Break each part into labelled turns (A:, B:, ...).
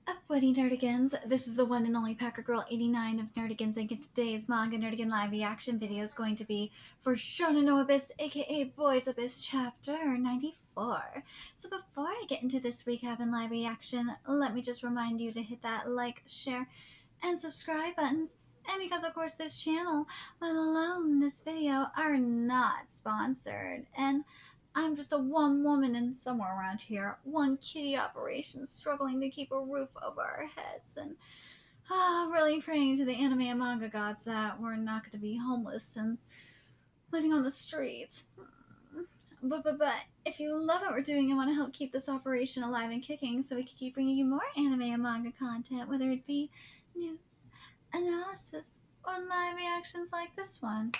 A: Up, Buddy Nerdigans. This is the one and only Packer Girl 89 of Nerdigans, and today's Manga Nerdigan live reaction video is going to be for Shounen no Abyss, aka Boys Abyss Chapter 94. So before I get into this recap and live reaction, let me just remind you to hit that like, share, and subscribe buttons. And because of course this channel, let alone this video, are not sponsored. And I'm just a one woman and somewhere around here, one kitty operation struggling to keep a roof over our heads and really praying to the anime and manga gods that we're not going to be homeless and living on the streets. But if you love what we're doing and want to help keep this operation alive and kicking so we can keep bringing you more anime and manga content, whether it be news, analysis, or live reactions like this one,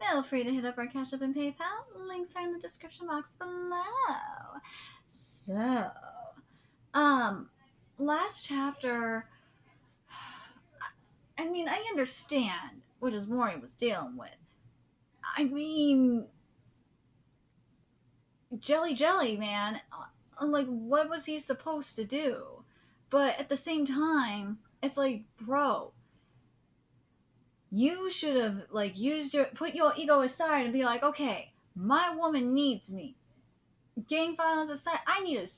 A: feel free to hit up our Cash App and PayPal. Links are in the description box below. So, last chapter, I mean, I understand what Mori was dealing with. I mean, jelly, man. Like, what was he supposed to do? But at the same time, it's like, bro, you should have like put your ego aside and be like, okay, my woman needs me. Gang violence aside, I need to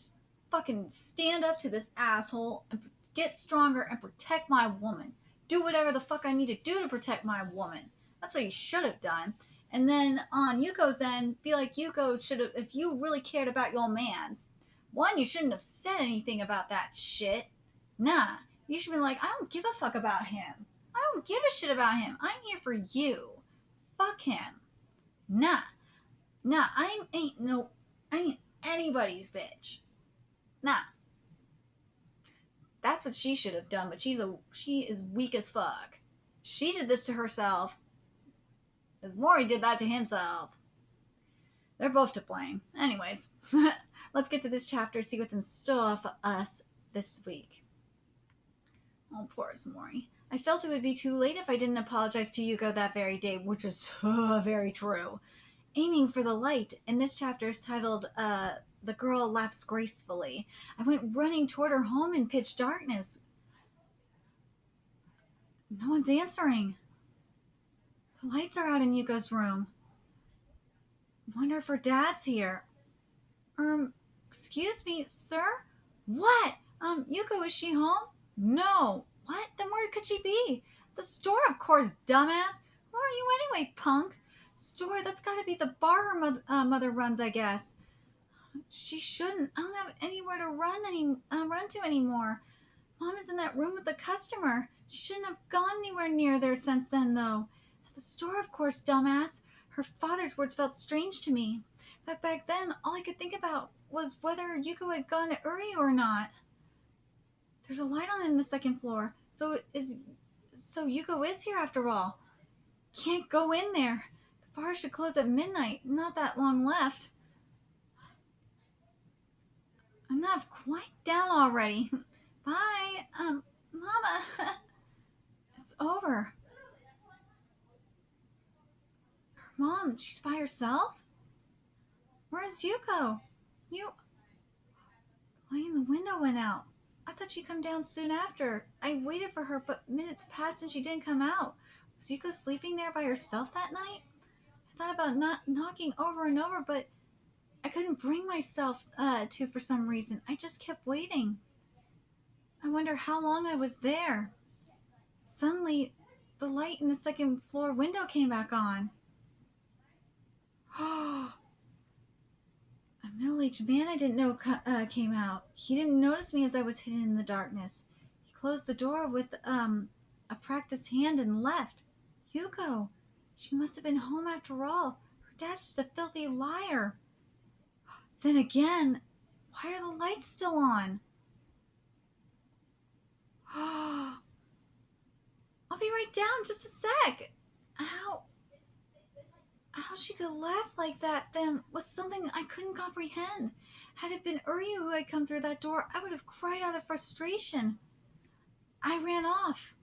A: fucking stand up to this asshole and get stronger and protect my woman. Do whatever the fuck I need to do to protect my woman. That's what you should have done. And then on Yuko's end, be like, Yuko should have, if you really cared about your mans, one, you shouldn't have said anything about that shit. Nah, you should be like, I don't give a fuck about him. I don't give a shit about him. I'm here for you. Fuck him. Nah, I ain't anybody's bitch. Nah. That's what she should have done, but she is weak as fuck. She did this to herself, as Mori did that to himself. They're both to blame. Anyways, let's get to this chapter, see what's in store for us this week. Oh, poor Mori. I felt it would be too late if I didn't apologize to Yuko that very day, which is very true. Aiming for the light, and this chapter is titled, The Girl Laughs Gracefully. I went running toward her home in pitch darkness. No one's answering. The lights are out in Yuko's room. Wonder if her dad's here. Excuse me, sir? What? Yuko, is she home? No. What? Then where could she be? The store, of course, dumbass. Who are you anyway, punk? Store, that's gotta be the bar her mother runs, I guess. She shouldn't. I don't have anywhere to run to anymore. Mom is in that room with the customer. She shouldn't have gone anywhere near there since then, though. At the store, of course, dumbass. Her father's words felt strange to me. But back then, all I could think about was whether Yuko had gone to Uri or not. There's a light on in the second floor, so Yuko is here after all. Can't go in there. The bar should close at midnight. Not that long left. Enough. Quiet down already. Bye. Mama. It's over. Her mom, she's by herself? Where's Yuko? The light in the window went out. I thought she'd come down soon after. I waited for her, but minutes passed and she didn't come out. Was Yuko sleeping there by herself that night? I thought about not knocking over and over, but I couldn't bring myself to for some reason. I just kept waiting. I wonder how long I was there. Suddenly, the light in the second floor window came back on. A middle-aged man I didn't know came out. He didn't notice me as I was hidden in the darkness. He closed the door with a practiced hand and left. Yuko. She must have been home after all. Her dad's just a filthy liar. Then again, why are the lights still on? I'll be right down, just a sec. How she could laugh like that then was something I couldn't comprehend. Had it been Uri who had come through that door, I would have cried out of frustration. I ran off.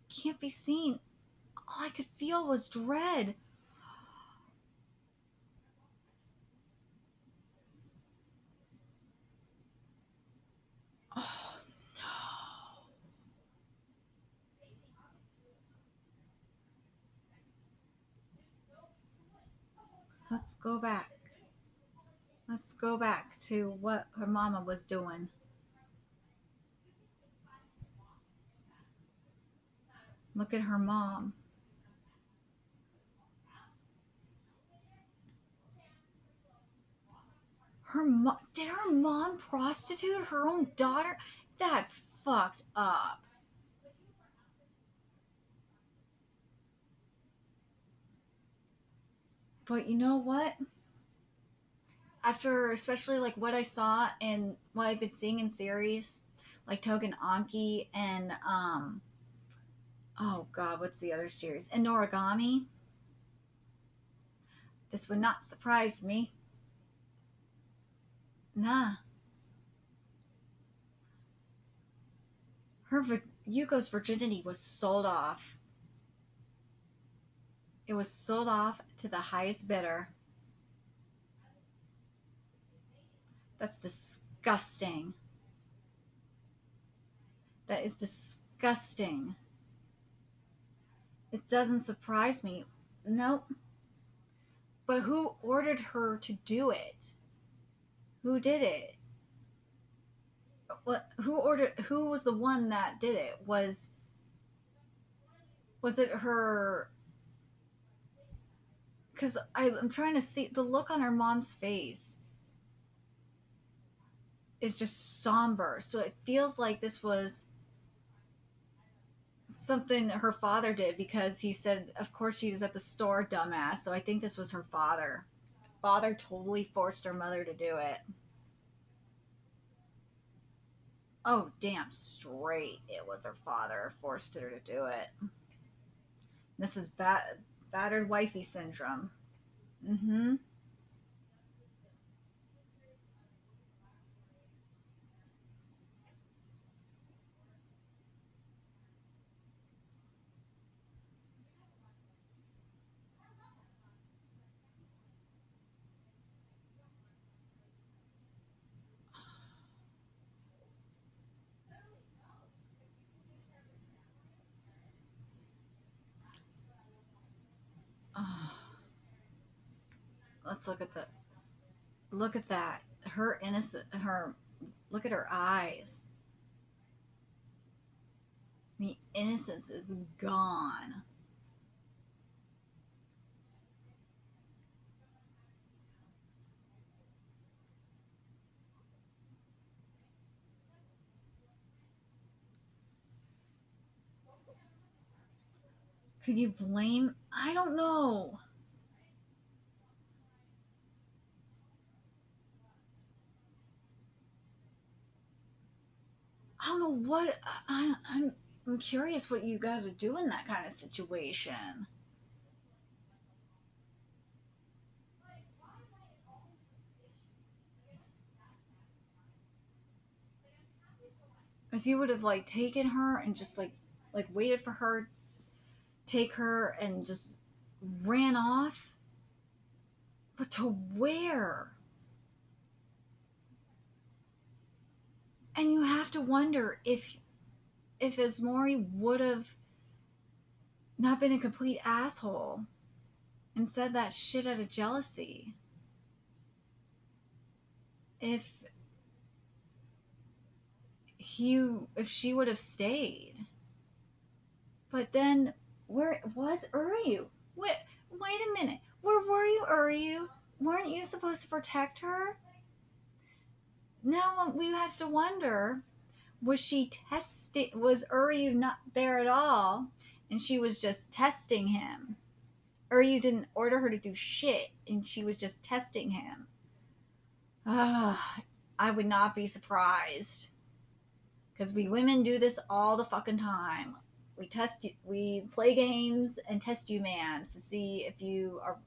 A: Can't be seen. All I could feel was dread. Oh, no. Let's go back. Let's go back to what her mama was doing. Look at her mom. Did her mom prostitute her own daughter? That's fucked up. But you know what? After especially like what I saw and what I've been seeing in series, like Togen Anki and oh god, what's the other series? And Noragami. This would not surprise me. Nah. Yuko's virginity was sold off. It was sold off to the highest bidder. That's disgusting. That is disgusting. It doesn't surprise me. Nope. But who ordered her to do it? Who did it? What? Who was the one that did it? Was it her? Because I'm trying to see the look on her mom's face is just somber. So it feels like this was something that her father did because he said, of course she was at the store, dumbass. So I think this was her father. Father totally forced her mother to do it. Oh, damn straight it was her father forced her to do it. This is battered wifey syndrome. Mm-hmm. Oh, let's look at that. Her innocent her look at her eyes. The innocence is gone. Could you blame? I don't know. I don't know what I'm curious what you guys would do in that kind of situation. If you would have like taken her and just like waited for her, take her and just ran off, but to where? And you have to wonder if Asmori would have not been a complete asshole and said that shit out of jealousy. If if she would have stayed. But then where was Uryu? Wait a minute. Where were you, Uryu? Weren't you supposed to protect her? Now we have to wonder, was Uryu not there at all and she was just testing him? Uryu didn't order her to do shit and she was just testing him. I would not be surprised. Because we women do this all the fucking time. We play games and test you mans to see if you are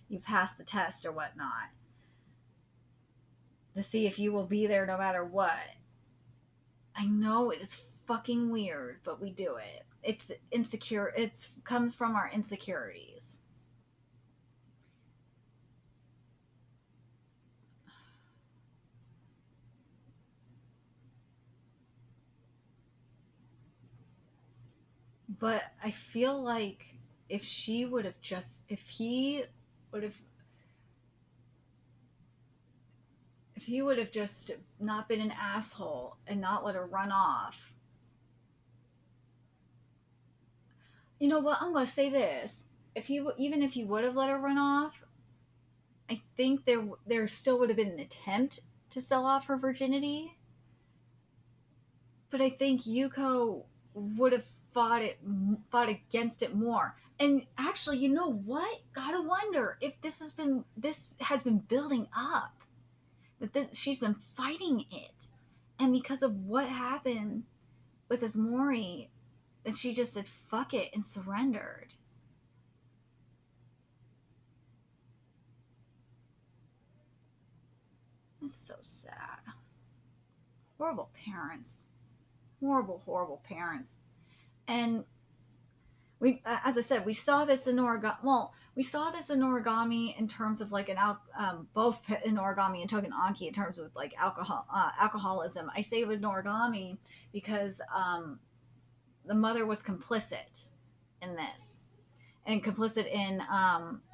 A: you pass the test or whatnot. To see if you will be there no matter what. I know it is fucking weird, but we do it. It's insecure. It comes from our insecurities. But I feel like if he would have But if he would have just not been an asshole and not let her run off. You know what? I'm gonna say this: even if he would have let her run off, I think there still would have been an attempt to sell off her virginity. But I think Yuko would have fought against it more. And actually, you know what? Gotta wonder if this has been building up. She's been fighting it, and because of what happened with Mori, that she just said fuck it and surrendered. It's so sad. Horrible parents. Horrible parents. And we, as I said, we saw this in origami. Well, we saw this in origami in terms of like both in origami and Togen Anki in terms of like alcoholism. I say with origami because the mother was complicit in this, and complicit in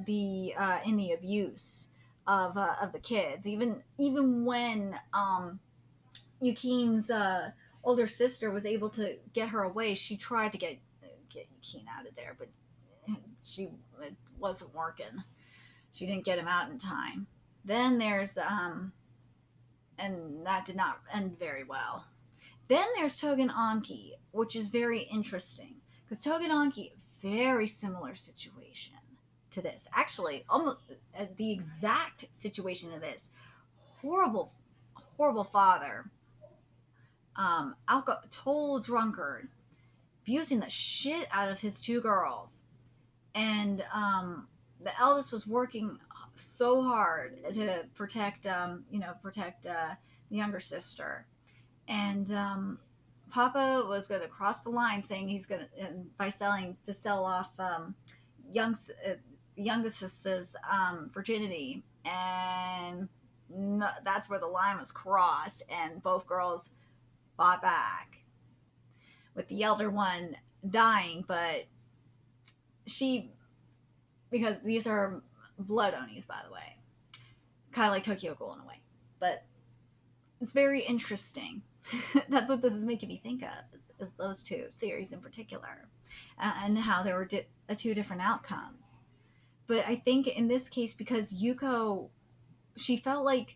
A: the abuse of the kids. Even when Yukin's older sister was able to get her away, she tried to get Yukin out of there, but it wasn't working. She didn't get him out in time. Then there's and that did not end very well. Then there's Togen Anki, which is very interesting because Togen Anki, very similar situation to this. Actually, almost the exact situation of this. Horrible father. Total drunkard, abusing the shit out of his two girls, and the eldest was working so hard to protect the younger sister, and Papa was going to cross the line, saying he's going to sell off youngest sister's virginity, and that's where the line was crossed, and both girls fought back, with the elder one dying, but because these are blood onis, by the way, kind of like Tokyo Ghoul in a way, but it's very interesting. That's what this is making me think of, is those two series in particular, and how there were two different outcomes. But I think in this case, because Yuko, she felt like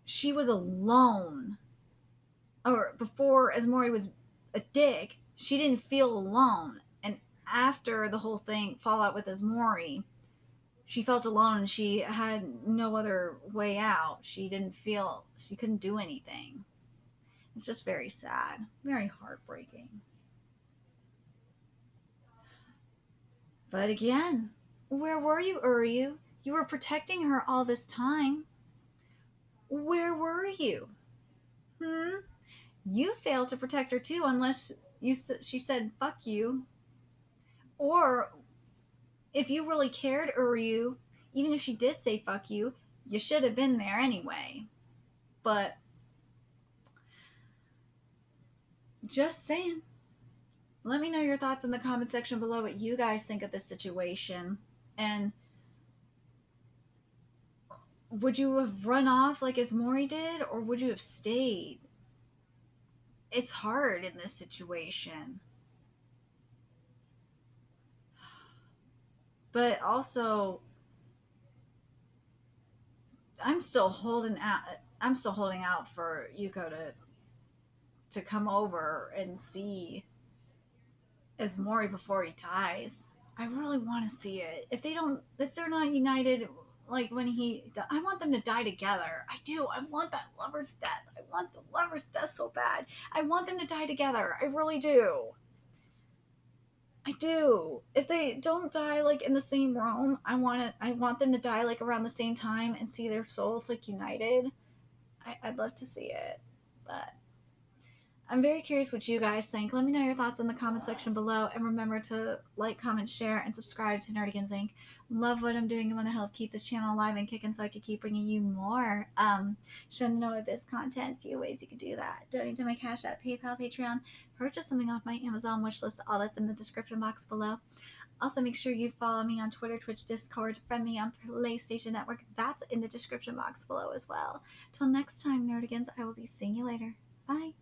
A: she was alone, or before Mori was a dick, she didn't feel alone. And after the whole thing fallout with Mori, she felt alone. She had no other way out. She couldn't do anything. It's just very sad, very heartbreaking. But again, where were you, Uryu? You were protecting her all this time. Where were you? You failed to protect her too, unless she said fuck you. Or if you really cared, Uryu, even if she did say fuck you, you should have been there anyway. But just saying. Let me know your thoughts in the comment section below, what you guys think of this situation. And would you have run off like Mori did, or would you have stayed? It's hard in this situation. But also, I'm still holding out for Yuko to come over and see Mori before he dies. I really want to see it. If they're not united, like when I want them to die together. I do. I want that lover's death. I want the lover's death so bad. I want them to die together. I really do. I do. If they don't die like in the same room, I want them to die like around the same time and see their souls like united. I'd love to see it, but I'm very curious what you guys think. Let me know your thoughts in the comment section below, and remember to like, comment, share, and subscribe to Nerdigans Inc. Love what I'm doing and want to help keep this channel alive and kicking so I can keep bringing you more Shounen no Abyss content. Few ways you can do that: donate to my Cash App, PayPal, Patreon, purchase something off my Amazon wishlist. All that's in the description box below. Also, make sure you follow me on Twitter, Twitch, Discord, friend me on PlayStation Network. That's in the description box below as well. Till next time, Nerdigans, I will be seeing you later. Bye.